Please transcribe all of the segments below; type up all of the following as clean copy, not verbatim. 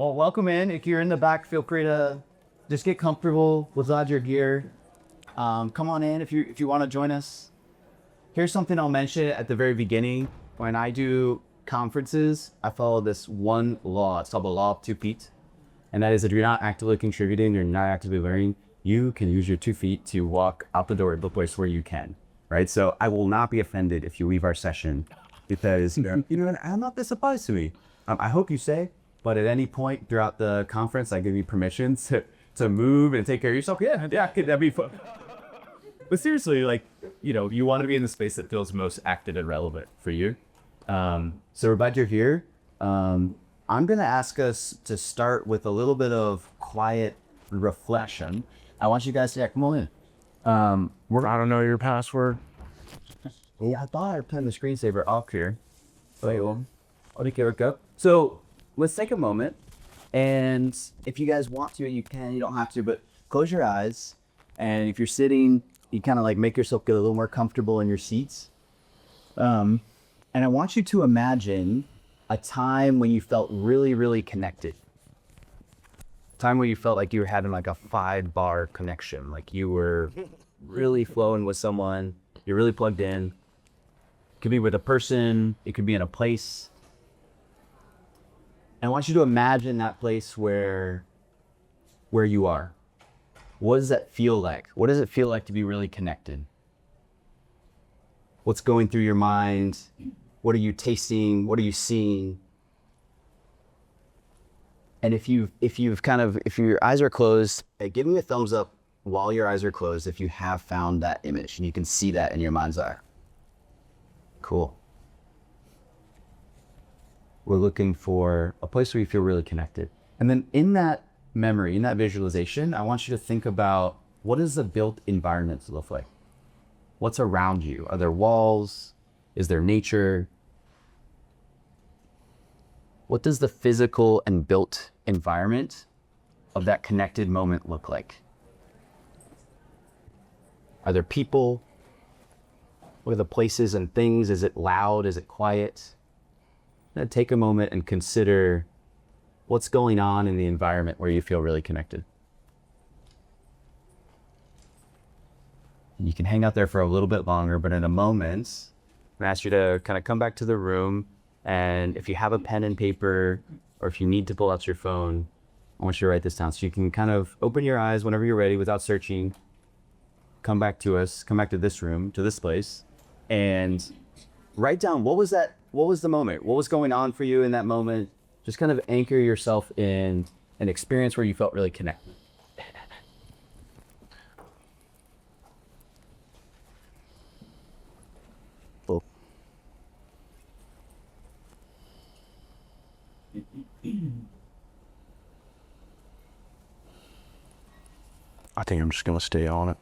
Well, welcome in. If you're in the back, feel free to just get comfortable with your gear. Come on in if you want to join us. Here's something I'll mention at the very beginning. When I do conferences, I follow this one law. It's called the law of 2 feet. And that is if you're not actively contributing, you're not actively learning, you can use your 2 feet to walk out the door to the place where you can, right? So I will not be offended if you leave our session because, I'm not this applies to me. I hope you say, but at any point throughout the conference, I give you permission to move and take care of yourself. Yeah, that'd be fun. But seriously, you want to be in the space that feels most active and relevant for you. So we're glad you're here. I'm going to ask us to start with a little bit of quiet reflection. I want you guys to come on in. I don't know your password. Yeah, I thought I turned the screensaver off here. Wait, well, I'll take up. So let's take a moment. And if you guys want to, you can. You don't have to, but close your eyes. And if you're sitting, you kind of make yourself get a little more comfortable in your seats. And I want you to imagine a time when you felt really, really connected. A time where you felt like you were having a 5-bar connection, like you were really flowing with someone, you're really plugged in. It could be with a person, it could be in a place. And I want you to imagine that place where you are. What does that feel like? What does it feel like to be really connected? What's going through your mind? What are you tasting? What are you seeing? And if your eyes are closed, give me a thumbs up while your eyes are closed if you have found that image and you can see that in your mind's eye. Cool. We're looking for a place where you feel really connected. And then in that memory, in that visualization, I want you to think about what does the built environment look like? What's around you? Are there walls? Is there nature? What does the physical and built environment of that connected moment look like? Are there people? What are the places and things? Is it loud? Is it quiet? Take a moment and consider what's going on in the environment where you feel really connected. You can hang out there for a little bit longer, but in a moment, I'm gonna ask you to kind of come back to the room. And if you have a pen and paper, or if you need to pull out your phone, I want you to write this down. So you can kind of open your eyes whenever you're ready without searching. Come back to us, come back to this room, to this place, and write down what was the moment? What was going on for you in that moment? Just kind of anchor yourself in an experience where you felt really connected. Cool. I think I'm just going to stay on it.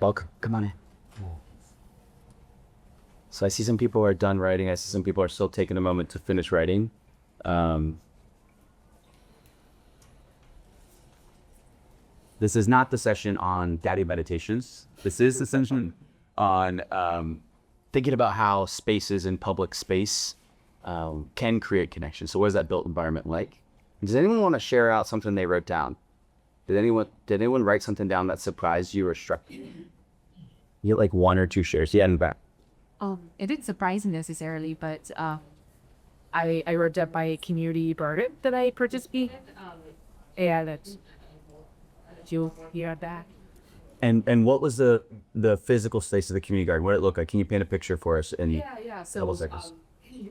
Welcome. Come on in. So I see some people are done writing. I see some people are still taking a moment to finish writing. This is not the session on daddy meditations. This is the session on thinking about how spaces in public space can create connection. So what is that built environment like? Does anyone want to share out something they wrote down? Did anyone write something down that surprised you or struck you? You get 1 or 2 shares. Yeah, in the back. It didn't surprise me necessarily, but I wrote up my community garden that I participated in, and you'll hear that. And what was the physical space of the community garden? What did it look like? Can you paint a picture for us in Yeah. So couple seconds?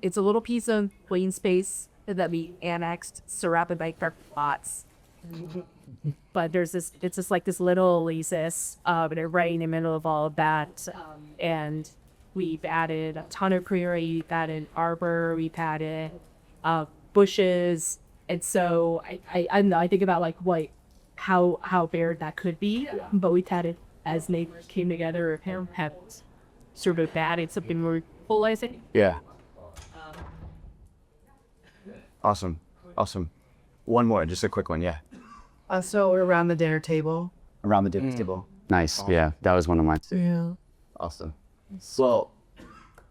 it's a little piece of plain space that we annexed, surrounded by parking lots. But it's just like this little oasis, and right in the middle of all of that. And we've added a ton of greenery, we've added arbor, we've added bushes. And so I don't know, I think about how bare that could be, but we've had it as neighbors came together and have sort of added something more full, I think. Yeah. Awesome. Awesome. One more, just a quick one. Yeah. So we're around the dinner table. Around the dinner table. Nice. Awesome. Yeah, that was one of mine. Yeah. Awesome. Well,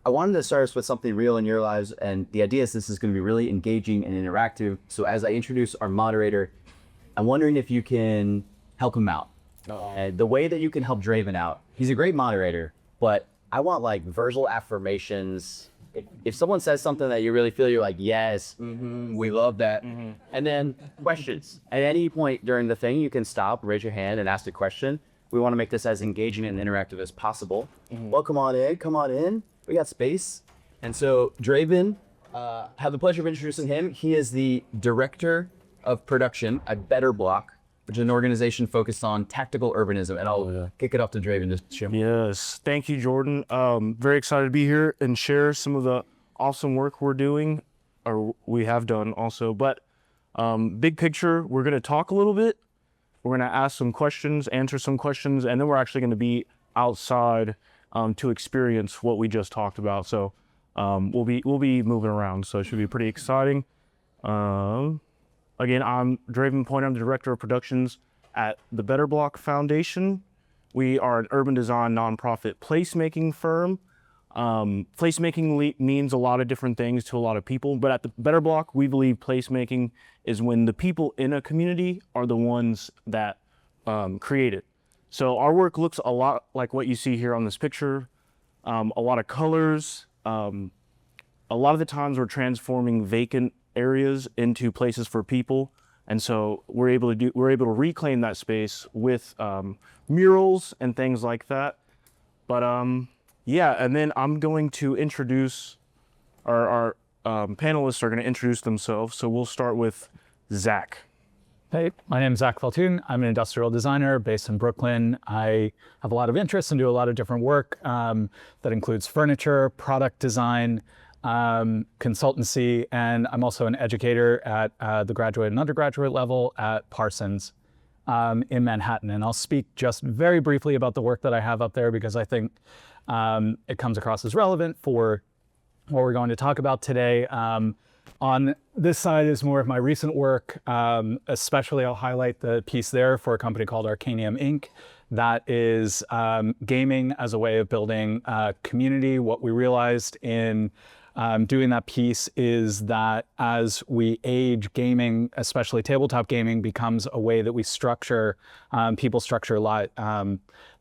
I wanted to start us with something real in your lives, and the idea is this is going to be really engaging and interactive. So as I introduce our moderator, I'm wondering if you can help him out. The way that you can help Draven out, he's a great moderator, but I want like verbal affirmations. If someone says something that you really feel, you're like, yes, we love that. And then questions. At any point during the thing, you can stop, raise your hand, and ask a question. We want to make this as engaging and interactive as possible. Well, come on in. We got space. And so Draven, have the pleasure of introducing him. He is the director of production at Better Block, which is an organization focused on tactical urbanism. And I'll kick it off to Draven to share. Yes, thank you, Jordan. Very excited to be here and share some of the awesome work we're doing, or we have done also. But big picture, we're going to talk a little bit. We're going to ask some questions, answer some questions, and then we're actually going to be outside to experience what we just talked about. So we'll be moving around, so it should be pretty exciting. Again, I'm Draven Point. I'm the director of productions at the Better Block Foundation. We are an urban design nonprofit placemaking firm. Placemaking means a lot of different things to a lot of people, but at the Better Block, we believe placemaking is when the people in a community are the ones that create it. So our work looks a lot like what you see here on this picture. A lot of colors. A lot of the times we're transforming vacant areas into places for people, and so we're able to reclaim that space with murals and things like that. But yeah, and then I'm going to introduce our panelists are going to introduce themselves. So we'll start with Zach. Hey, my name is Zach Faltoon. I'm an industrial designer based in Brooklyn. I have a lot of interests and do a lot of different work that includes furniture, product design, consultancy, and I'm also an educator at the graduate and undergraduate level at Parsons in Manhattan. And I'll speak just very briefly about the work that I have up there because I think it comes across as relevant for what we're going to talk about today. On this side is more of my recent work. Especially I'll highlight the piece there for a company called Arcanium Inc. That is gaming as a way of building community. What we realized in doing that piece is that as we age, gaming, especially tabletop gaming, becomes a way that we structure, people structure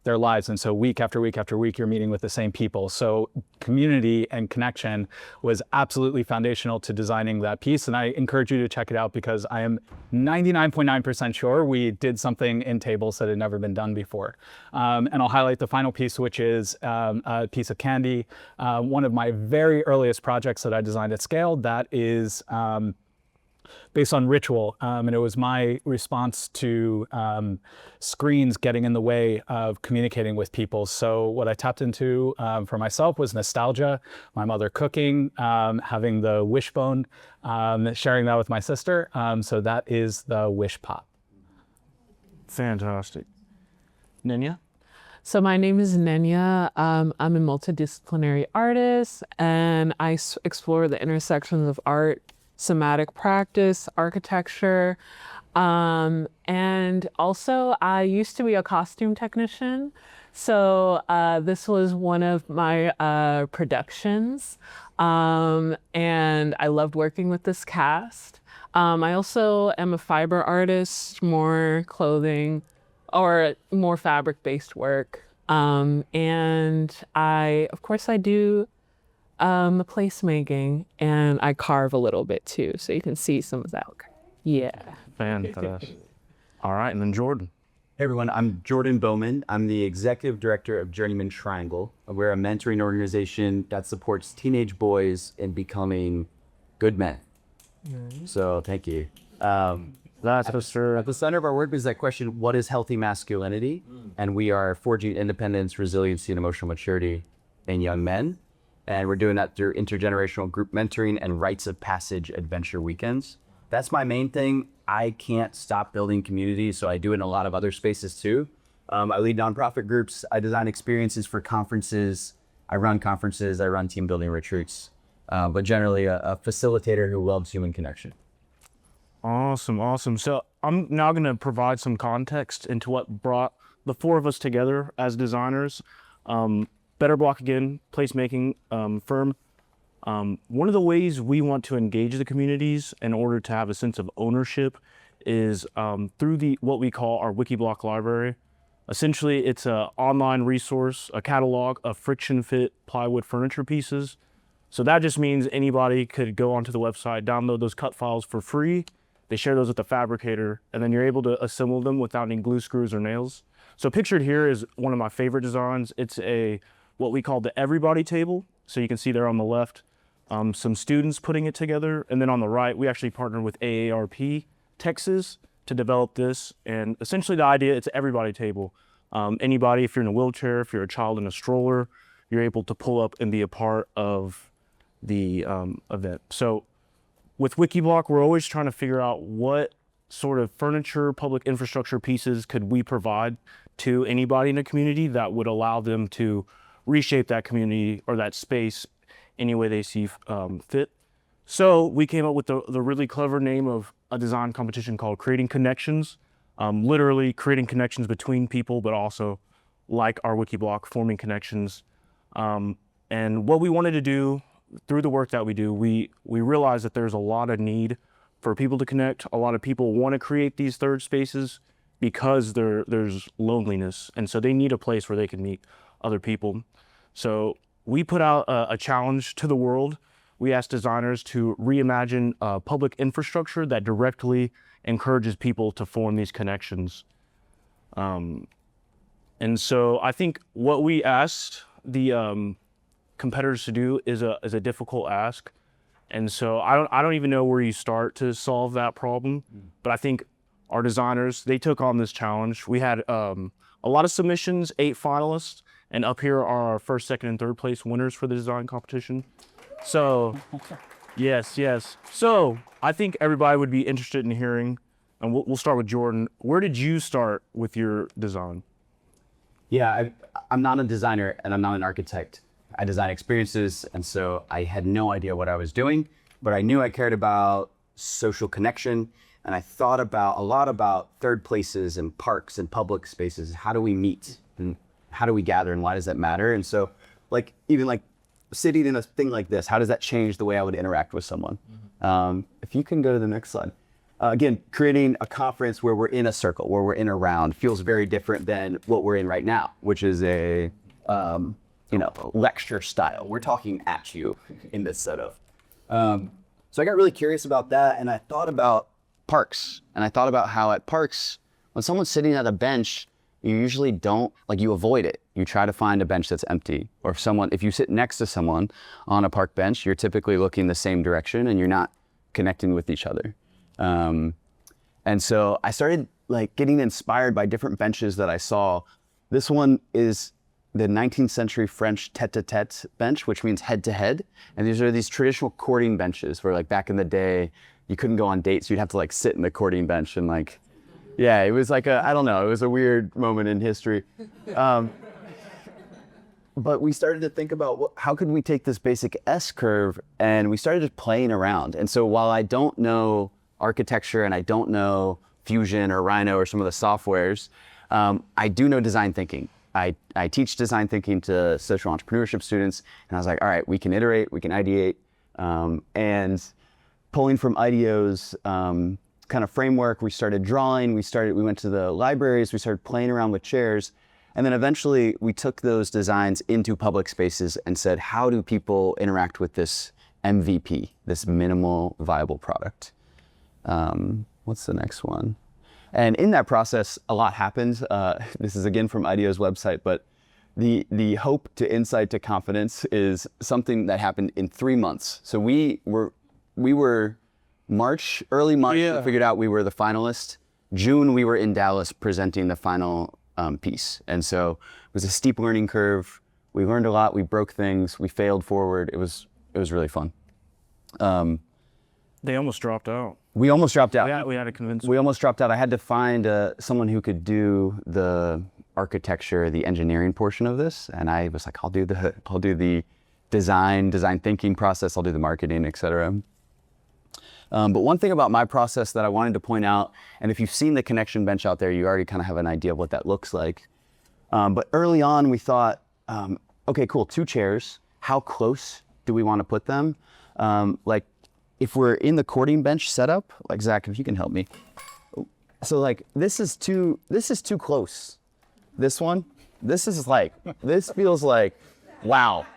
their lives. And so week after week after week, you're meeting with the same people. So community and connection was absolutely foundational to designing that piece. And I encourage you to check it out because I am 99.9% sure we did something in tables that had never been done before. And I'll highlight the final piece, which is a piece of candy. One of my very earliest projects that I designed at scale that is based on ritual, and it was my response to screens getting in the way of communicating with people. So what I tapped into for myself was nostalgia, my mother cooking, having the wishbone, sharing that with my sister. So that is the wish pop. Fantastic. Nenya? So my name is Nenya. I'm a multidisciplinary artist, and I explore the intersections of art, somatic practice, architecture, and also I used to be a costume technician. So this was one of my productions, and I loved working with this cast. I also am a fiber artist, more clothing or more fabric-based work. And of course I do placemaking, and I carve a little bit too, so you can see some of that. Yeah. Fantastic. All right, and then Jordan. Hey everyone, I'm Jordan Bowman. I'm the executive director of Journeyman Triangle. We're a mentoring organization that supports teenage boys in becoming good men. So thank you. That's for sure. At the center of our work is that question, what is healthy masculinity? And we are forging independence, resiliency, and emotional maturity in young men. And we're doing that through intergenerational group mentoring and rites of passage adventure weekends. That's my main thing. I can't stop building community, so I do it in a lot of other spaces too. I lead nonprofit groups. I design experiences for conferences. I run conferences. I run team building retreats. But generally a facilitator who loves human connection. Awesome, awesome. So I'm now going to provide some context into what brought the four of us together as designers. Better Block, again, placemaking firm. One of the ways we want to engage the communities in order to have a sense of ownership is through what we call our Wikiblock library. Essentially, it's an online resource, a catalog of friction fit plywood furniture pieces. So that just means anybody could go onto the website, download those cut files for free. They share those with the fabricator, and then you're able to assemble them without any glue screws or nails. So pictured here is one of my favorite designs. It's what we call the everybody table. So you can see there on the left, some students putting it together. And then on the right, we actually partnered with AARP Texas to develop this. And essentially the idea, it's an everybody table. Anybody, if you're in a wheelchair, if you're a child in a stroller, you're able to pull up and be a part of the event. So with Wikiblock, we're always trying to figure out what sort of furniture, public infrastructure pieces could we provide to anybody in a community that would allow them to reshape that community or that space any way they see fit. So we came up with the really clever name of a design competition called Creating Connections, literally creating connections between people, but also like our Wikiblock, forming connections. And what we wanted to do through the work that we do, we realize that there's a lot of need for people to connect. A lot of people want to create these third spaces because there's loneliness. And so they need a place where they can meet other people. So we put out a challenge to the world. We asked designers to reimagine public infrastructure that directly encourages people to form these connections. And so I think what we asked the competitors to do is a difficult ask. And so I don't even know where you start to solve that problem. But I think our designers, they took on this challenge. We had a lot of submissions, 8 finalists, and up here are our first, second, and third place winners for the design competition. So, yes. So I think everybody would be interested in hearing, and we'll start with Jordan. Where did you start with your design? Yeah, I'm not a designer and I'm not an architect. I design experiences, and so I had no idea what I was doing, but I knew I cared about social connection, and I thought a lot about third places and parks and public spaces. How do we meet and how do we gather and why does that matter? And so even sitting in a thing like this, how does that change the way I would interact with someone? If you can go to the next slide. Again, creating a conference where we're in a circle, where we're in a round feels very different than what we're in right now, which is a lecture style. We're talking at you in this setup. So I got really curious about that, and I thought about parks, and I thought about how at parks, when someone's sitting at a bench, you usually don't, you avoid it. You try to find a bench that's empty. Or if you sit next to someone on a park bench, you're typically looking the same direction and you're not connecting with each other. And so I started getting inspired by different benches that I saw. This one is the 19th century French tête-à-tête bench, which means head-to-head. And these are these traditional courting benches where back in the day, you couldn't go on dates. You'd have to sit in the courting bench and yeah, it was I don't know, it was a weird moment in history. But we started to think about how could we take this basic S curve, and we started just playing around. And so while I don't know architecture and I don't know Fusion or Rhino or some of the softwares, I do know design thinking. I teach design thinking to social entrepreneurship students, and I was like, all right, we can iterate, we can ideate, and pulling from IDEO's kind of framework, we started drawing, we went to the libraries, we started playing around with chairs, and then eventually we took those designs into public spaces and said, how do people interact with this MVP, this minimal viable product? What's the next one? And in that process, a lot happened. This is again from IDEO's website, but the hope to insight to confidence is something that happened in 3 months. So we were early March, we figured out we were the finalist. June, we were in Dallas presenting the final piece. And so it was a steep learning curve. We learned a lot, we broke things, we failed forward. It was really fun. They almost dropped out. We almost dropped out. We had to convince them. We almost dropped out. I had to find someone who could do the architecture, the engineering portion of this. And I was like, I'll do the design thinking process. I'll do the marketing, et cetera. But one thing about my process that I wanted to point out, and if you've seen the connection bench out there, you already kind of have an idea of what that looks like. But early on, we thought, okay, cool, 2 chairs. How close do we want to put them? Like, if we're in the courting bench setup, like Zach, if you can help me. So like, this is too close. This one, this feels like, wow.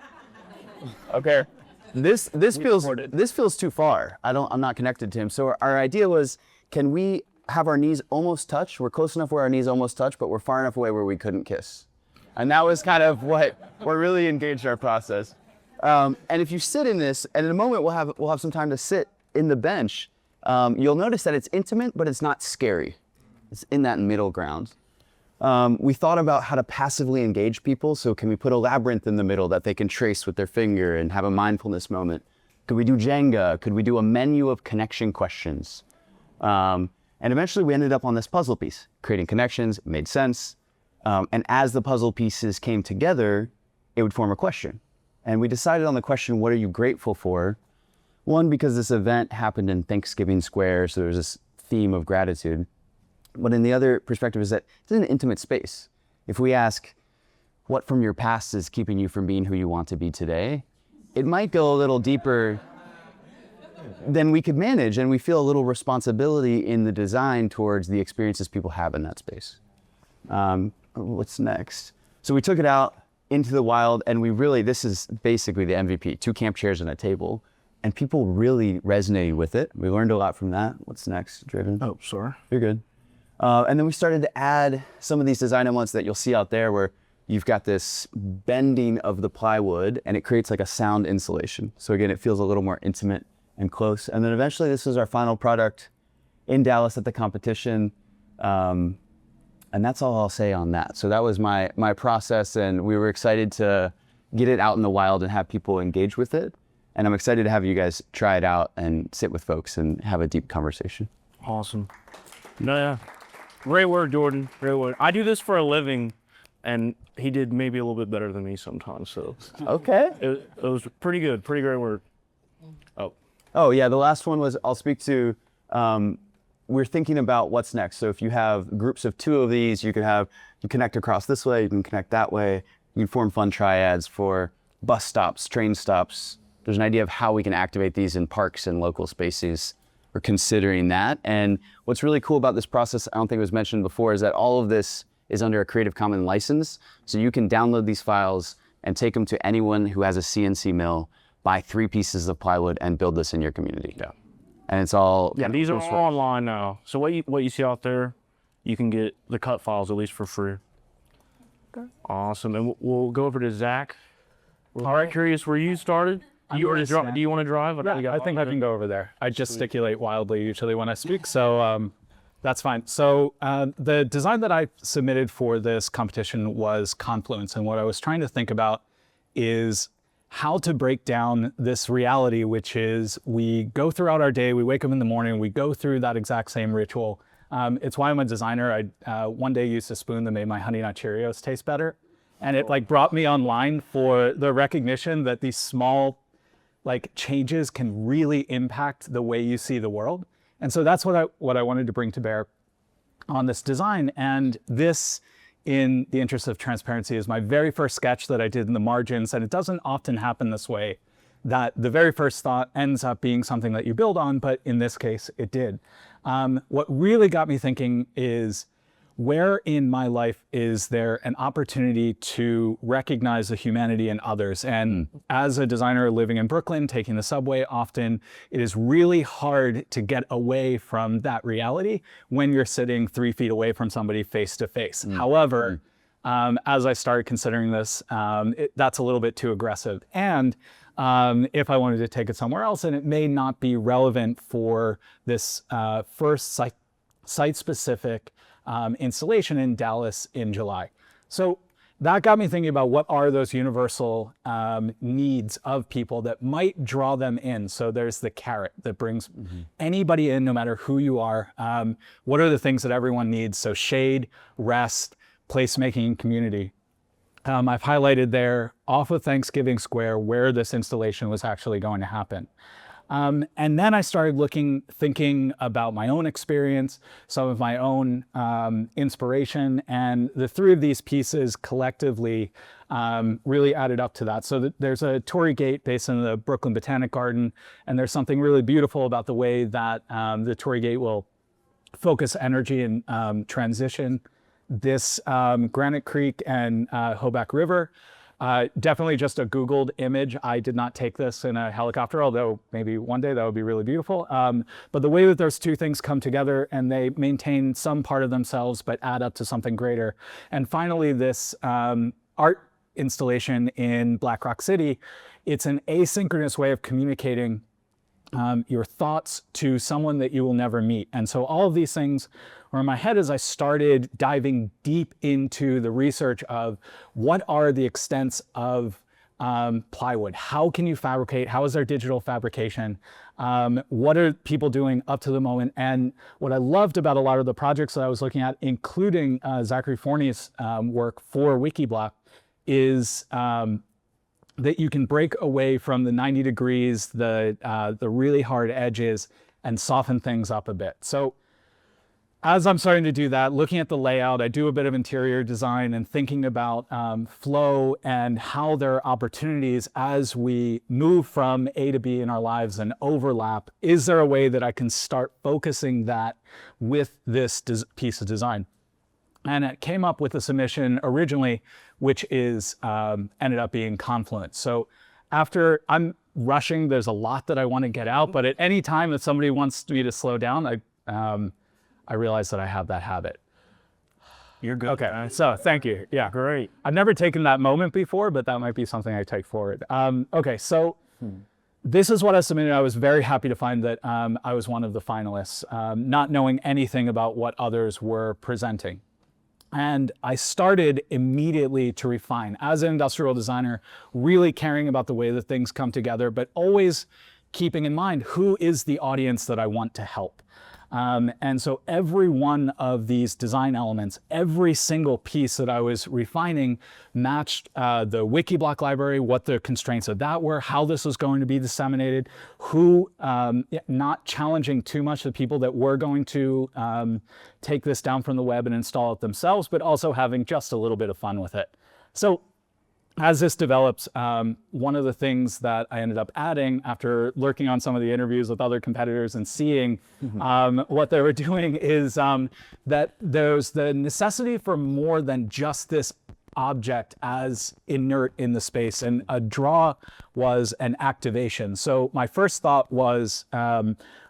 Okay. This feels too far. I'm not connected to him. So our idea was, can we have our knees almost touch? We're close enough where our knees almost touch, but we're far enough away where we couldn't kiss. And that was kind of what really engaged our process. And if you sit in this, and in a moment we'll have some time to sit in the bench, you'll notice that it's intimate, but it's not scary. It's in that middle ground. We thought about how to passively engage people. So can we put a labyrinth in the middle that they can trace with their finger and have a mindfulness moment? Could we do Jenga? Could we do a menu of connection questions? And eventually we ended up on this puzzle piece, creating connections. It made sense. And as the puzzle pieces came together, it would form a question. And we decided on the question, what are you grateful for? One, because this event happened in Thanksgiving Square, so there's this theme of gratitude. But in the other perspective is that it's an intimate space. If we ask, what from your past is keeping you from being who you want to be today? It might go a little deeper than we could manage, and we feel a little responsibility in the design towards the experiences people have in that space. What's next? So we took it out into the wild, and this is basically the MVP, 2 camp chairs and a table, and people really resonated with it. We learned a lot from that. What's next, Driven? Oh, sorry. You're good. And then we started to add some of these design elements that you'll see out there where you've got this bending of the plywood and it creates like a sound insulation. So again, it feels a little more intimate and close. And then eventually this was our final product in Dallas at the competition. And that's all I'll say on that. So that was my process, and we were excited to get it out in the wild and have people engage with it. And I'm excited to have you guys try it out and sit with folks and have a deep conversation. Awesome. No, yeah. Great work, Jordan. Great work. I do this for a living, and he did maybe a little bit better than me sometimes. So Okay. it was pretty good. Pretty great work. Oh yeah, the last one was, I'll speak to, we're thinking about what's next. So if you have groups of 2 of these, you connect across this way, you can connect that way. You can form fun triads for bus stops, train stops. There's an idea of how we can activate these in parks and local spaces. We're considering that. And what's really cool about this process, I don't think it was mentioned before, is that all of this is under a Creative Commons license. So you can download these files and take them to anyone who has a CNC mill, buy 3 pieces of plywood and build this in your community. Yeah. And it's all... Yeah, these are all online now. So what you see out there, you can get the cut files at least for free. Okay. Awesome. And we'll go over to Zach. All right, curious where you started. Do you want to drive? Yeah, I think I can go over there. I gesticulate wildly usually when I speak, so that's fine. So the design that I submitted for this competition was Confluence, and what I was trying to think about is how to break down this reality, which is we go throughout our day, we wake up in the morning, we go through that exact same ritual. It's why I'm a designer. I one day used a spoon that made my Honey Nut Cheerios taste better, and it like brought me online for the recognition that these small changes can really impact the way you see the world. And so that's what I wanted to bring to bear on this design. And this, in the interest of transparency, is my very first sketch that I did in the margins. And it doesn't often happen this way, that the very first thought ends up being something that you build on, but in this case, it did. What really got me thinking is, where in my life is there an opportunity to recognize the humanity in others? And as a designer living in Brooklyn, taking the subway often, it is really hard to get away from that reality when you're sitting 3 feet away from somebody face to face. However, as I started considering this, that's a little bit too aggressive. And if I wanted to take it somewhere else, and it may not be relevant for this first site-specific installation in Dallas in July. So that got me thinking about what are those universal needs of people that might draw them in. So there's the carrot that brings anybody in, no matter who you are. What are the things that everyone needs? So shade, rest, placemaking, community. I've highlighted there off of Thanksgiving Square where this installation was actually going to happen. And then I started thinking about my own experience, some of my own inspiration, and the three of these pieces collectively really added up to that. So there's a Torii Gate based in the Brooklyn Botanic Garden, and there's something really beautiful about the way that the Torii Gate will focus energy and transition. This Granite Creek and Hoback River, definitely just a Googled image. I did not take this in a helicopter, although maybe one day that would be really beautiful. But the way that those two things come together and they maintain some part of themselves but add up to something greater. And finally, this art installation in Black Rock City, it's an asynchronous way of communicating your thoughts to someone that you will never meet. And so all of these things were in my head as I started diving deep into the research of what are the extents of plywood? How can you fabricate? How is there digital fabrication? What are people doing up to the moment? And what I loved about a lot of the projects that I was looking at, including Zachary Forney's work for Wikiblock, is that you can break away from the 90 degrees, the really hard edges, and soften things up a bit. So as I'm starting to do that, looking at the layout, I do a bit of interior design and thinking about flow and how there are opportunities as we move from A to B in our lives and overlap. Is there a way that I can start focusing that with this piece of design? And it came up with a submission originally, which is ended up being Confluence. So after I'm rushing, there's a lot that I want to get out, but at any time that somebody wants me to slow down, I realize that I have that habit. You're good. Okay, so thank you. Yeah, Great. I've never taken that moment before, but that might be something I take forward. Okay, so this is what I submitted. I was very happy to find that I was one of the finalists, not knowing anything about what others were presenting. And I started immediately to refine as an industrial designer, really caring about the way that things come together, but always keeping in mind who is the audience that I want to help. And so every one of these design elements, every single piece that I was refining matched the Wikiblock library, what the constraints of that were, how this was going to be disseminated, who, not challenging too much the people that were going to take this down from the web and install it themselves, but also having just a little bit of fun with it. So as this develops, one of the things that I ended up adding after lurking on some of the interviews with other competitors and seeing what they were doing is that there's the necessity for more than just this object as inert in the space, and a draw was an activation. So my first thought was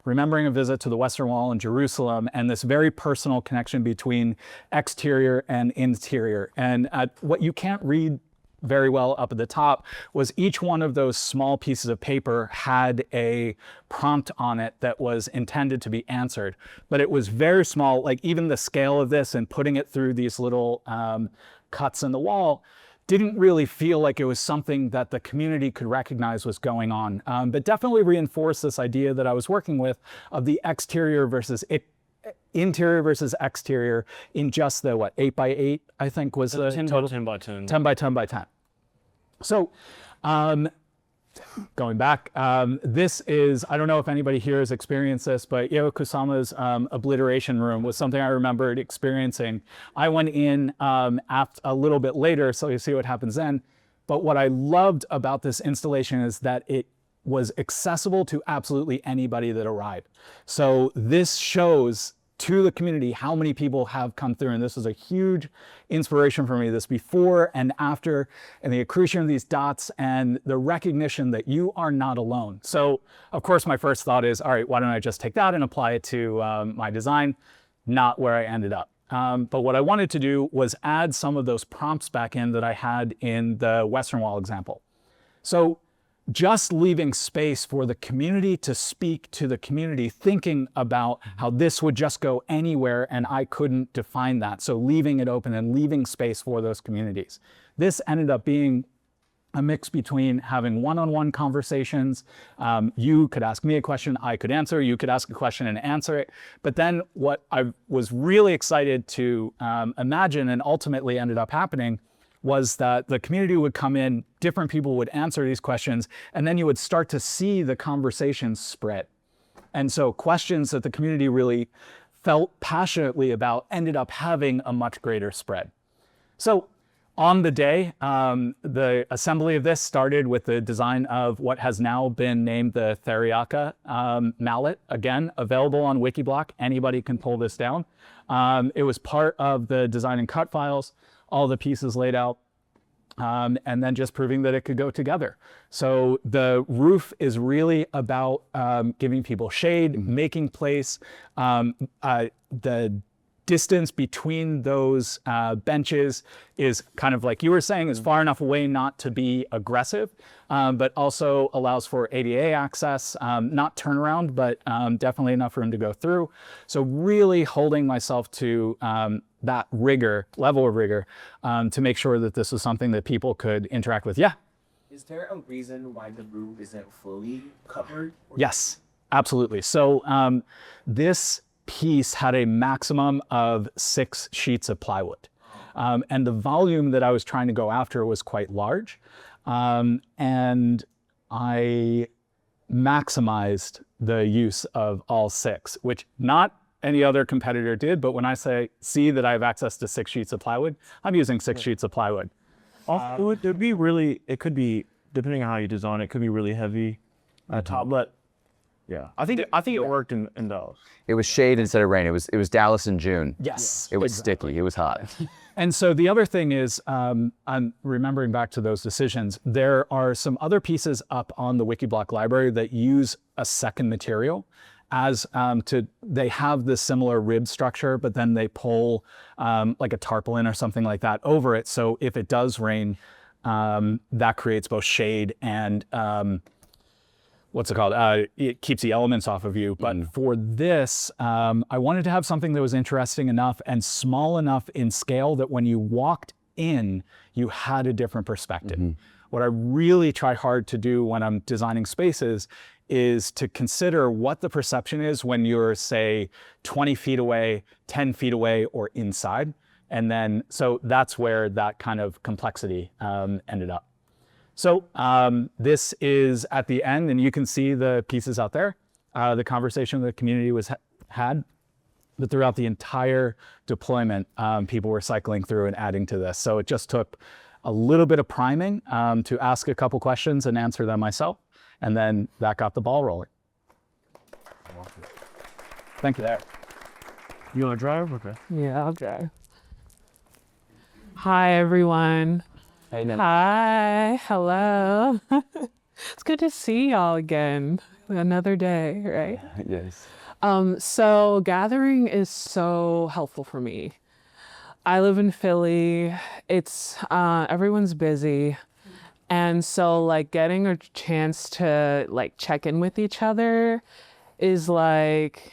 remembering a visit to the Western Wall in Jerusalem and this very personal connection between exterior and interior. And what you can't read very well up at the top was each one of those small pieces of paper had a prompt on it that was intended to be answered, but it was very small. Like even the scale of this and putting it through these little cuts in the wall didn't really feel like it was something that the community could recognize was going on, but definitely reinforced this idea that I was working with of the exterior versus interior versus exterior in just the, what, 8 by 8, I think was the 10 total? 10 by 10. 10 by 10 by 10. So going back, this is, I don't know if anybody here has experienced this, but Yeo Kusama's obliteration room was something I remembered experiencing. I went in a little bit later, so you see what happens then. But what I loved about this installation is that it was accessible to absolutely anybody that arrived. So this shows to the community how many people have come through, and this is a huge inspiration for me, this before and after, and the accretion of these dots and the recognition that you are not alone. So of course my first thought is, all right, why don't I just take that and apply it to my design? Not where I ended up. But what I wanted to do was add some of those prompts back in that I had in the Western Wall example. So just leaving space for the community to speak to the community, thinking about how this would just go anywhere and I couldn't define that. So leaving it open and leaving space for those communities. This ended up being a mix between having one-on-one conversations. You could ask me a question, I could answer, you could ask a question and answer it. But then what I was really excited to imagine and ultimately ended up happening was that the community would come in, different people would answer these questions, and then you would start to see the conversation spread. And so questions that the community really felt passionately about ended up having a much greater spread. So on the day, the assembly of this started with the design of what has now been named the Theriaca mallet. Again, available on Wikiblock. Anybody can pull this down. It was part of the design and cut files, all the pieces laid out, and then just proving that it could go together. So the roof is really about giving people shade, making place. The distance between those benches is kind of like you were saying, is far enough away not to be aggressive, but also allows for ADA access, not turnaround, but definitely enough room to go through. So really holding myself to that level of rigor, to make sure that this was something that people could interact with. Yeah? Is there a reason why the roof isn't fully covered? Yes, absolutely. So this piece had a maximum of 6 sheets of plywood. And the volume that I was trying to go after was quite large. And I maximized the use of all 6, which not any other competitor did. But when I see that I have access to 6 sheets of plywood, I'm using 6 sheets of plywood. Also, it could be, depending on how you design it, could be really heavy top, but yeah, I think it worked in Dallas. It was shade instead of rain. It was Dallas in June. Yes. It was sticky. It was hot. And so the other thing is, I'm remembering back to those decisions, there are some other pieces up on the Wikiblock library that use a second material as they have this similar rib structure, but then they pull like a tarpaulin or something like that over it. So if it does rain, that creates both shade and what's it called? It keeps the elements off of you. But for this, I wanted to have something that was interesting enough and small enough in scale that when you walked in, you had a different perspective. What I really try hard to do when I'm designing spaces is to consider what the perception is when you're, say, 20 feet away, 10 feet away, or inside. And then, so that's where that kind of complexity ended up. So this is at the end, and you can see the pieces out there. The conversation the community had, but throughout the entire deployment, people were cycling through and adding to this. So it just took a little bit of priming to ask a couple questions and answer them myself, and then that got the ball rolling. Thank you. There. You want to drive? Okay. Yeah, I'll drive. Hi, everyone. Hey, Hi, hello. It's good to see y'all again. Another day, right? Yes. So gathering is so helpful for me. I live in Philly. It's everyone's busy. And so like getting a chance to like check in with each other is like,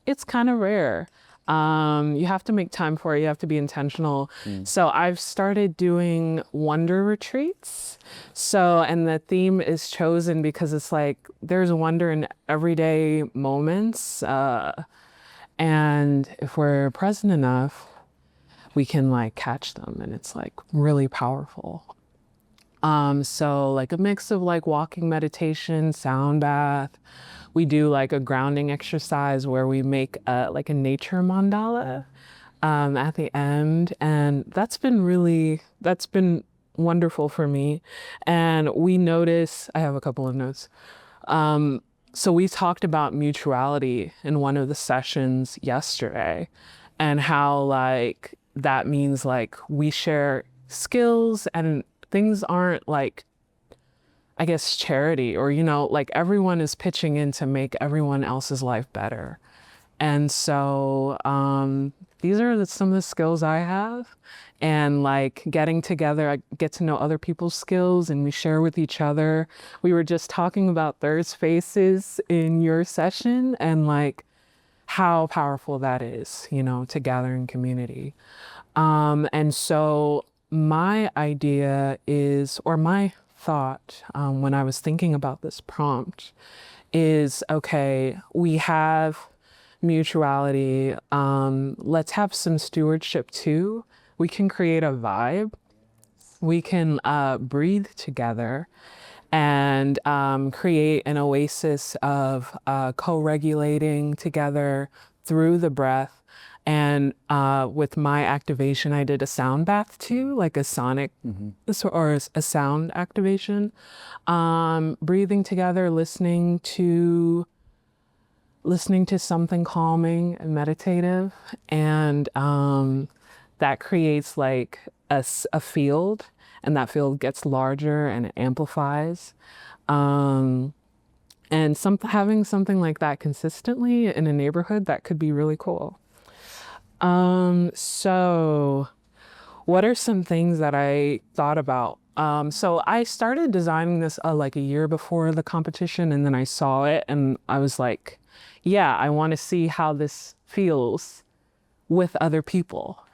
it's kind of rare. You have to make time for it. You have to be intentional. So I've started doing wonder retreats. So, and the theme is chosen because it's like, there's wonder in everyday moments. And if we're present enough, we can like catch them, and it's like really powerful. So like a mix of like walking meditation, sound bath. We do like a grounding exercise where we make like a nature mandala at the end. And that's been wonderful for me. And we notice, I have a couple of notes. So we talked about mutuality in one of the sessions yesterday, and how like that means like we share skills and things aren't like, I guess, charity, or, you know, like everyone is pitching in to make everyone else's life better. And so these are some of the skills I have. And like getting together, I get to know other people's skills and we share with each other. We were just talking about third spaces in your session and like how powerful that is, you know, to gather in community. And so my idea is, or my thought when I was thinking about this prompt is, okay, we have mutuality. Let's have some stewardship too. We can create a vibe we can breathe together and create an oasis of co-regulating together through the breath. And with my activation, I did a sound bath too, like a sonic or a sound activation. Breathing together, listening to something calming and meditative, and that creates like a field, and that field gets larger and it amplifies. And having something like that consistently in a neighborhood, that could be really cool. So what are some things that I thought about? So I started designing this like a year before the competition, and then I saw it and I was like, yeah, I want to see how this feels with other people.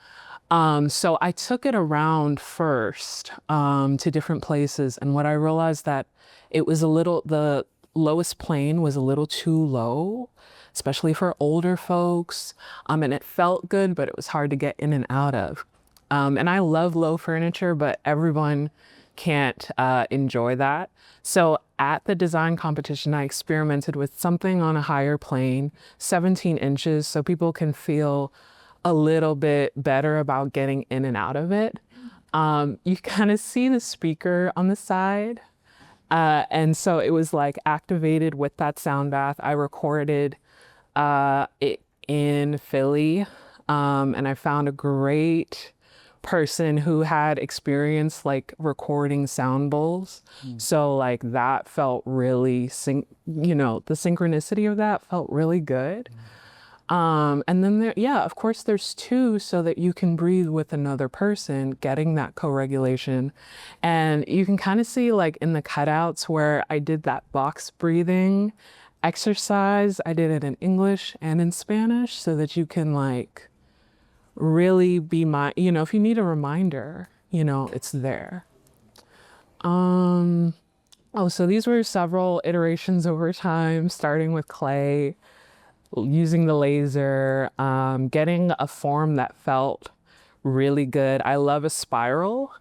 So I took it around first to different places, and what I realized that it was the lowest plane was a little too low, especially for older folks, and it felt good, but it was hard to get in and out of. And I love low furniture, but everyone can't enjoy that. So at the design competition, I experimented with something on a higher plane, 17 inches, so people can feel a little bit better about getting in and out of it. You kind of see the speaker on the side. And so it was like activated with that sound bath. I recorded it in Philly, and I found a great person who had experience like recording sound bowls. So like that felt really, the synchronicity of that felt really good. And then of course there's two, so that you can breathe with another person, getting that co-regulation. And you can kind of see like in the cutouts where I did that box breathing exercise, I did it in English and in Spanish, so that you can like really be if you need a reminder, it's there. So these were several iterations over time, starting with clay, using the laser, getting a form that felt really good. I love a spiral,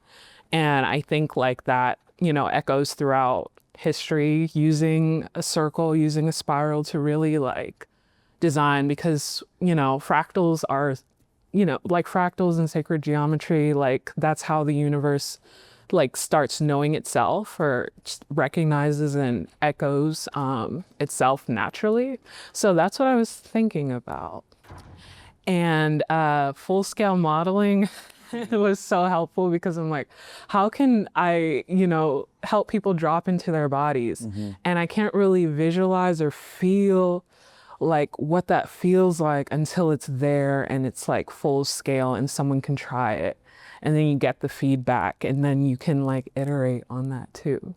and I think like that, echoes throughout history, using a circle, using a spiral to really like design, because, fractals are, like fractals in sacred geometry, like that's how the universe like starts knowing itself, or recognizes and echoes itself naturally. So that's what I was thinking about. And full-scale modeling was so helpful, because I'm like, how can I, help people drop into their bodies? And I can't really visualize or feel like what that feels like until it's there and it's like full scale and someone can try it. And then you get the feedback, and then you can like iterate on that too.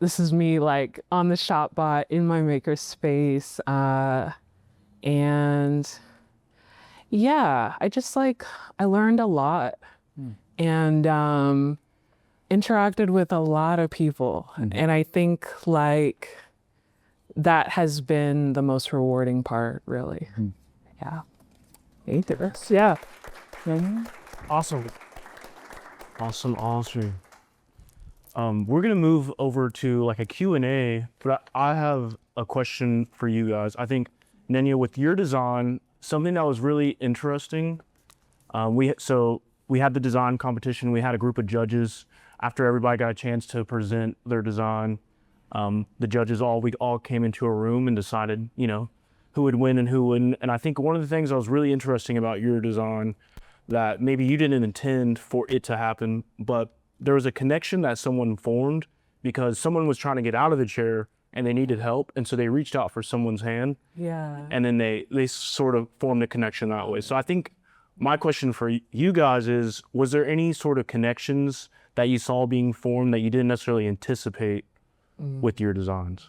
This is me like on the ShopBot in my maker space. And yeah, I learned a lot and interacted with a lot of people. And I think like that has been the most rewarding part, really. Yeah. Yeah. Awesome. We're gonna move over to like a Q&A, but I have a question for you guys. I think, Nenya, with your design, something that was really interesting, we had the design competition, we had a group of judges. After everybody got a chance to present their design, the judges we all came into a room and decided, who would win and who wouldn't. And I think one of the things that was really interesting about your design, that maybe you didn't intend for it to happen, but there was a connection that someone formed because someone was trying to get out of the chair and they needed help. And so they reached out for someone's hand. Yeah. And then they sort of formed a connection that way. So I think my question for you guys is, was there any sort of connections that you saw being formed that you didn't necessarily anticipate with your designs?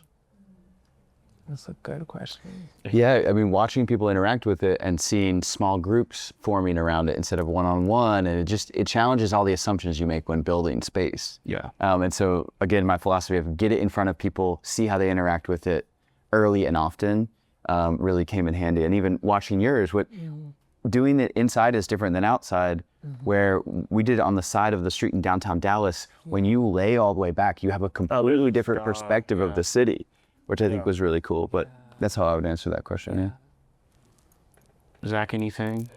That's a good question. Yeah, I mean, watching people interact with it and seeing small groups forming around it instead of one-on-one, and it challenges all the assumptions you make when building space. Yeah. And so again, my philosophy of get it in front of people, see how they interact with it early and often, really came in handy. And even watching yours, doing it inside is different than outside. where we did it on the side of the street in downtown Dallas. When you lay all the way back, you have a completely different perspective of the city, which I think was really cool. But that's how I would answer that question. Yeah. Zach, anything?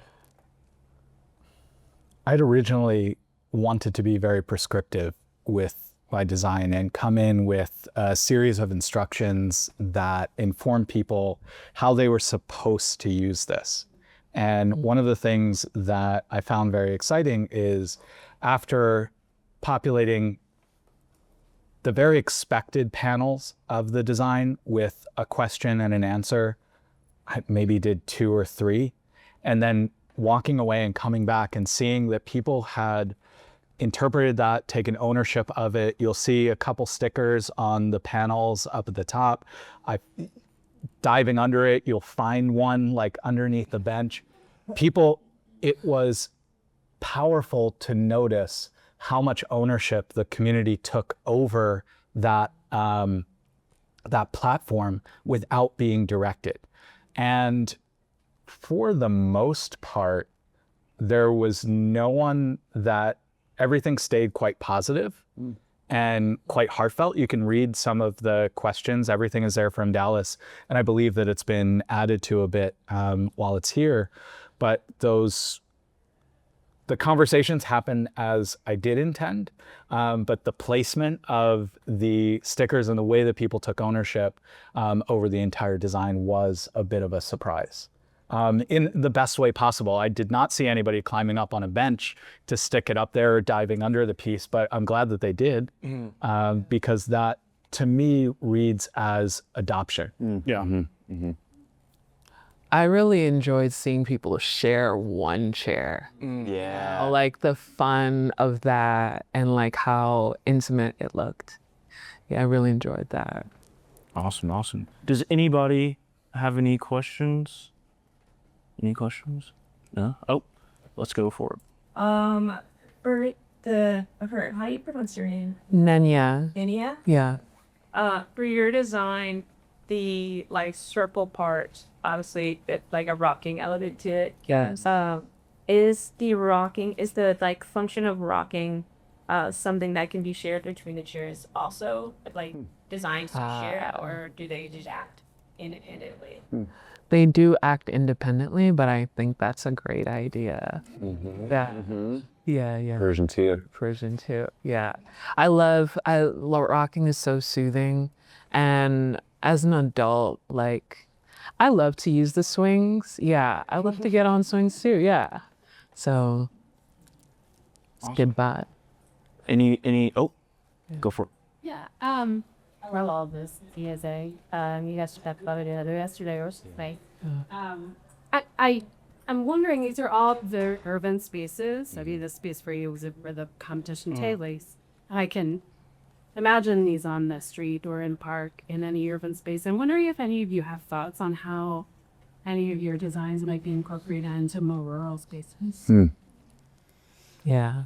I'd originally wanted to be very prescriptive with my design and come in with a series of instructions that inform people how they were supposed to use this. And one of the things that I found very exciting is after populating the very expected panels of the design with a question and an answer, I maybe did 2 or 3, and then walking away and coming back and seeing that people had interpreted that, taken ownership of it. You'll see a couple stickers on the panels up at the top. Diving under it, you'll find one like underneath the bench. People, it was powerful to notice how much ownership the community took over that, that platform without being directed. And for the most part, there was no one that, everything stayed quite positive and quite heartfelt. You can read some of the questions. Everything is there from Dallas. And I believe that it's been added to a bit while it's here. But the conversations happen as I did intend. But the placement of the stickers and the way that people took ownership over the entire design was a bit of a surprise. In the best way possible. I did not see anybody climbing up on a bench to stick it up there or diving under the piece, but I'm glad that they did because that, to me, reads as adoption. I really enjoyed seeing people share one chair. Yeah. Like the fun of that and like how intimate it looked. Yeah, I really enjoyed that. Awesome, awesome. Does anybody have any questions? Any questions? No? Oh, let's go for it. For how do you pronounce your name? Nenya. Inia? Yeah. For your design, the like circle part, obviously it's like a rocking element to it. Yes. Is the like function of rocking something that can be shared between the chairs also like designed to share, or do they just act independently? They do act independently, but I think that's a great idea. Yeah. Version 2. Version 2. Yeah. Rocking is so soothing. And as an adult, like, I love to use the swings. Yeah. I love to get on swings too. Yeah. So it's good bot. Go for it. Yeah. I love all this TSA. You guys talked about it yesterday or something. I'm wondering, these are all the urban spaces. I mean, the space for you was where the competition takes place. I can imagine these on the street or in park in any urban space. I'm wondering if any of you have thoughts on how any of your designs might be incorporated into more rural spaces. Yeah.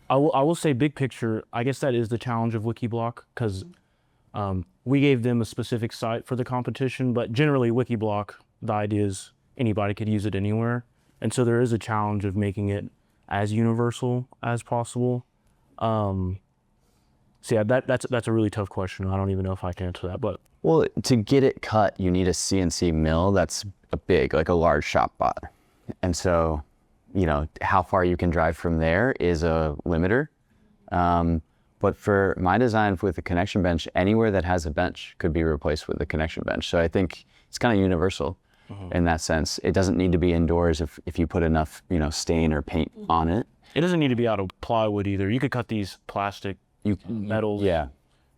I will say big picture, I guess that is the challenge of Wikiblock, because we gave them a specific site for the competition, but generally Wikiblock, the idea is anybody could use it anywhere. And so there is a challenge of making it as universal as possible. So yeah, that's a really tough question. I don't even know if I can answer that, but. Well, to get it cut, you need a CNC mill that's like a large shop bot. And so, how far you can drive from there is a limiter. But for my design with the connection bench, anywhere that has a bench could be replaced with the connection bench. So I think it's kind of universal in that sense. It doesn't need to be indoors if you put enough, stain or paint on it. It doesn't need to be out of plywood either. You could cut these plastic metals. Yeah.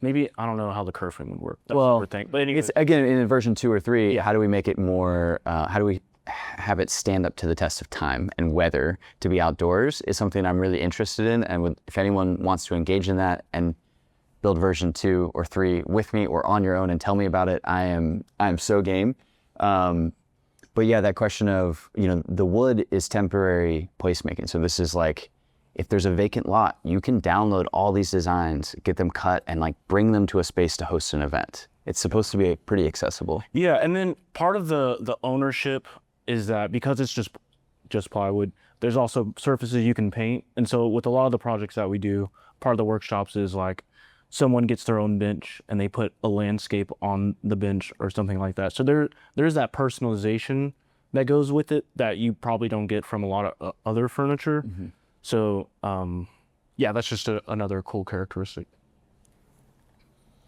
Maybe, I don't know how the kerfing would work. That's Well, the thing. But anyway. It's, again, in version 2 or 3, how do we make it more, how do we have it stand up to the test of time and weather to be outdoors is something I'm really interested in. And if anyone wants to engage in that and build version 2 or 3 with me or on your own and tell me about it, I'm so game. But yeah, that question of, the wood is temporary placemaking. So this is like, if there's a vacant lot, you can download all these designs, get them cut, and like bring them to a space to host an event. It's supposed to be pretty accessible. Yeah, and then part of the ownership is that because it's just plywood, There's also surfaces you can paint. And so with a lot of the projects that we do, part of the workshops is like someone gets their own bench and they put a landscape on the bench or something like that. So there's that personalization that goes with it that you probably don't get from a lot of other furniture. So yeah, that's just another cool characteristic.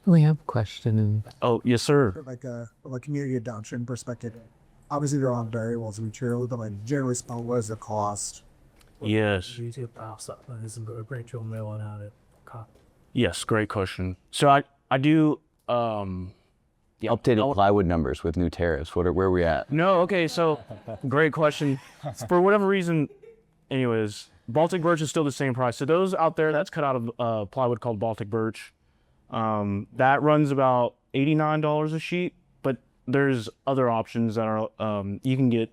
We have a question. Oh, yes, sir. Like a community adoption perspective. Obviously, there are all variables of material, but like generally speaking, what is the cost? Yes. Yes, great question. So I do Updated plywood numbers with new tariffs. Where are we at? No, okay, so great question. For whatever reason, anyways, Baltic birch is still the same price. So those out there, that's cut out of plywood called Baltic birch. That runs about $89 a sheet, but there's other options that are, you can get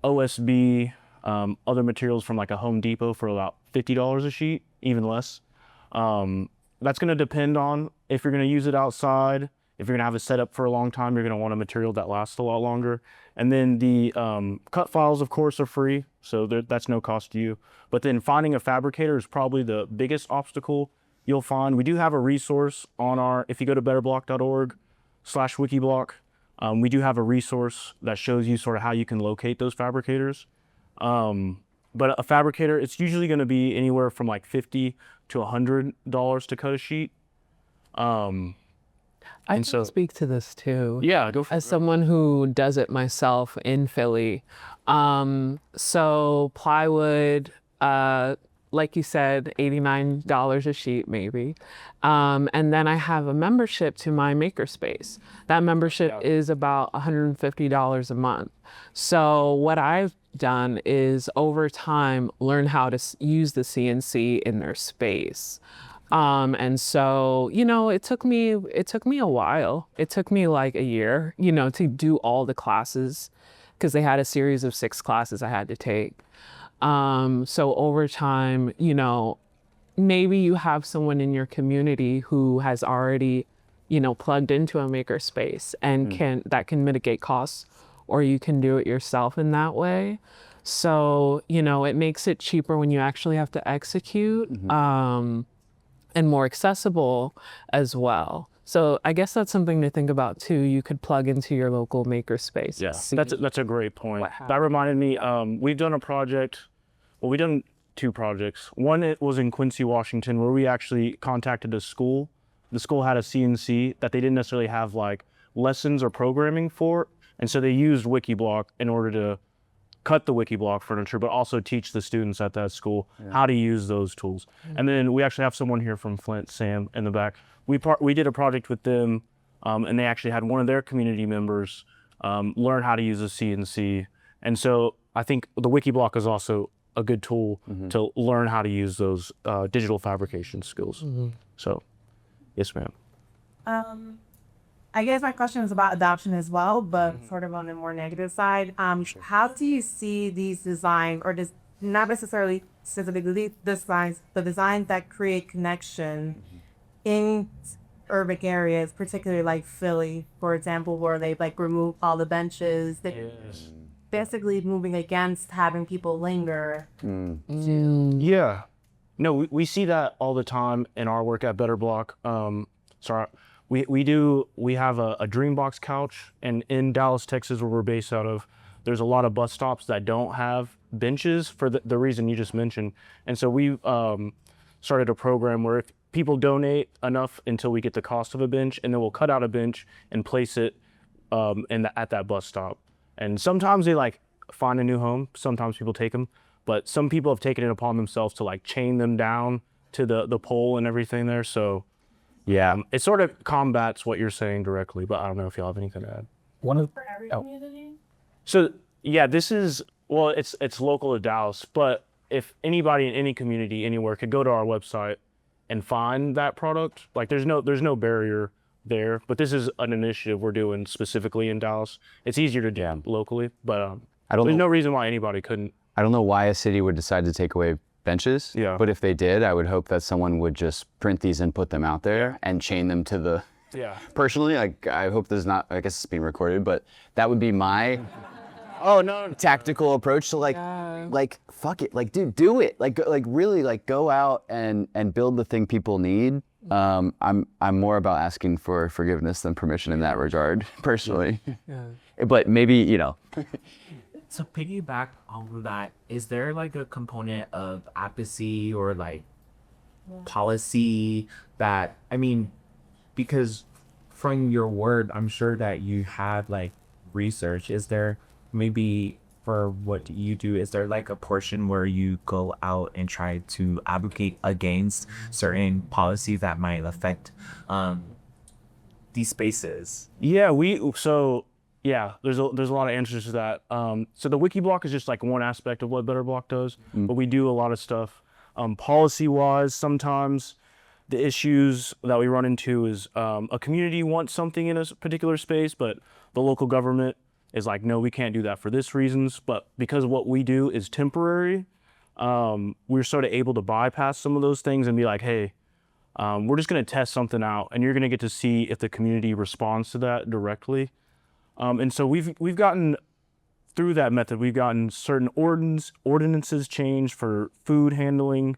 OSB, other materials from like a Home Depot for about $50 a sheet, even less. That's gonna depend on if you're gonna use it outside. If you're gonna have it set up for a long time, you're gonna want a material that lasts a lot longer. And then the cut files, of course, are free, so that's no cost to you. But then finding a fabricator is probably the biggest obstacle you'll find. We do have a resource on if you go to betterblock.org/wikiblock, we do have a resource that shows you sort of how you can locate those fabricators. But a fabricator, it's usually gonna be anywhere from like $50 to $100 to cut a sheet. I can speak to this too. Yeah, go for it. As someone who does it myself in Philly. So plywood, like you said, $89 a sheet maybe. And then I have a membership to my makerspace. That membership is about $150 a month. So what I've done is over time learn how to use the CNC in their space. And so, it took me a while. It took me like a year, to do all the classes because they had a series of 6 classes I had to take. So over time, maybe you have someone in your community who has already, plugged into a makerspace and that can mitigate costs, or you can do it yourself in that way. So, it makes it cheaper when you actually have to execute. And more accessible as well. So I guess that's something to think about too. You could plug into your local makerspace. Yeah, that's a great point. That reminded me, we've done we've done 2 projects. One, it was in Quincy, Washington, where we actually contacted a school. The school had a CNC that they didn't necessarily have like lessons or programming for. And so they used Wikiblock in order to cut the Wikiblock furniture, but also teach the students at that school how to use those tools. And then we actually have someone here from Flint, Sam, in the back. We did a project with them, and they actually had one of their community members learn how to use a CNC. And so I think the Wikiblock is also a good tool to learn how to use those digital fabrication skills. So, yes, ma'am. I guess my question is about adoption as well, but sort of on the more negative side. How do you see these designs, or not necessarily specifically designs, the designs that create connection in urban areas, particularly like Philly, for example, where they like remove all the benches, basically moving against having people linger? Yeah. No, we see that all the time in our work at Better Block. We have a Dreambox couch, and in Dallas, Texas, where we're based out of, there's a lot of bus stops that don't have benches for the reason you just mentioned. And so we started a program where if people donate enough until we get the cost of a bench, and then we'll cut out a bench and place it at that bus stop. And sometimes they like find a new home. Sometimes people take them, but some people have taken it upon themselves to like chain them down to the pole and everything there. So yeah, it sort of combats what you're saying directly, but I don't know if y'all have anything to add. For every community? So yeah, it's local to Dallas, but if anybody in any community anywhere could go to our website and find that product, like there's no barrier there, but this is an initiative we're doing specifically in Dallas. It's easier to do locally, but there's no reason why anybody couldn't. I don't know why a city would decide to take away benches, but if they did, I would hope that someone would just print these and put them out there and chain them to the... Personally, I hope there's not, I guess it's being recorded, but that would be my Oh no. tactical approach to like fuck it, like dude, do it, like really like go out and build the thing people need. I'm more about asking for forgiveness than permission in that regard, personally. But maybe, you know. So piggyback on that, is there like a component of apathy or like policy that, I mean, because from your word, I'm sure that you have like research. Is there maybe for what you do, is there like a portion where you go out and try to advocate against certain policies that might affect these spaces? Yeah, there's a lot of answers to that. So the wiki block is just like one aspect of what Better Block does, but we do a lot of stuff. Policy-wise, sometimes the issues that we run into is a community wants something in a particular space, but the local government is like, no, we can't do that for this reasons. But because what we do is temporary, we're sort of able to bypass some of those things and be like, hey, we're just going to test something out, and you're going to get to see if the community responds to that directly. And so we've gotten through that method. We've gotten certain ordinances changed for food handling.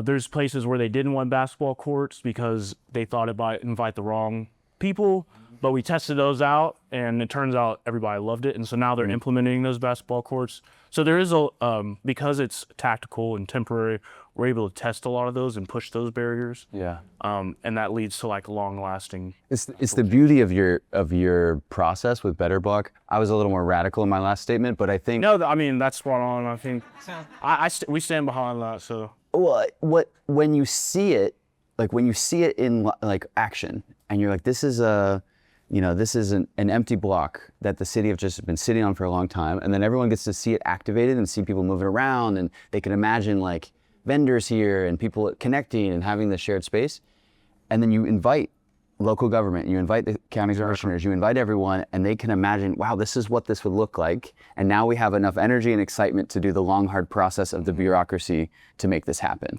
There's places where they didn't want basketball courts because they thought it might invite the wrong people, but we tested those out, and it turns out everybody loved it, and so now they're implementing those basketball courts. So there is because it's tactical and temporary, we're able to test a lot of those and push those barriers. Yeah. And that leads to like long-lasting. It's the beauty of your process with Better Block. I was a little more radical in my last statement, but I think I mean that's spot on. I think we stand behind that. So when you see it, like when you see it in like action, and you're like, this is an empty block that the city have just been sitting on for a long time, and then everyone gets to see it activated and see people moving around, and they can imagine like vendors here and people connecting and having the shared space. And then you invite local government, you invite the county commissioners, you invite everyone, and they can imagine, wow, this is what this would look like. And now we have enough energy and excitement to do the long, hard process of the bureaucracy to make this happen.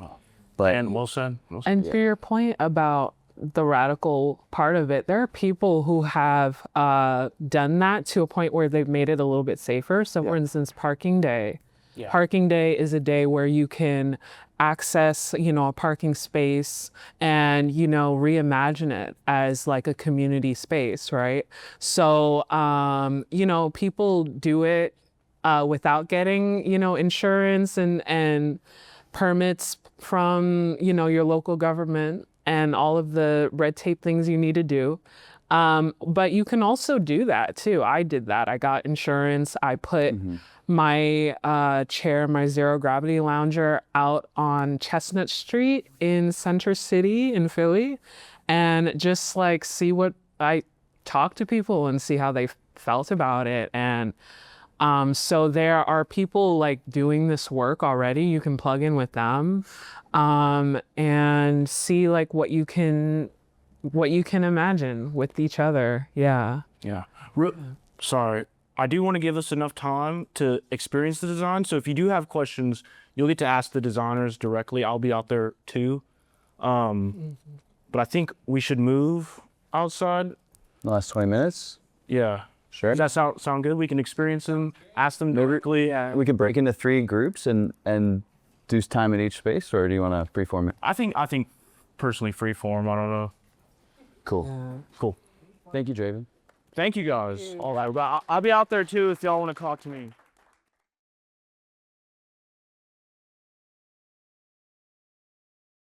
And well said. And for your point about the radical part of it, there are people who have done that to a point where they've made it a little bit safer. So for instance, parking day. Yeah. Parking day is a day where you can access, a parking space and, reimagine it as like a community space, right? So, people do it without getting, insurance and permits from, your local government and all of the red tape things you need to do. But you can also do that too. I did that. I got insurance. I put my chair, my zero gravity lounger out on Chestnut Street in Center City in Philly, and just like see what I talk to people and see how they felt about it. And so there are people like doing this work already. You can plug in with them and see like what you can imagine with each other. Yeah. Sorry. I do want to give us enough time to experience the design. So if you do have questions, you'll get to ask the designers directly. I'll be out there too. But I think we should move outside. The last 20 minutes? Yeah. Sure. Does that sound good? We can experience them, ask them directly. We could break into 3 groups and do time in each space, or do you want to freeform it? I think personally freeform. I don't know. Cool. Cool. Thank you, Draven. Thank you guys. All right. I'll be out there too if y'all want to talk to me.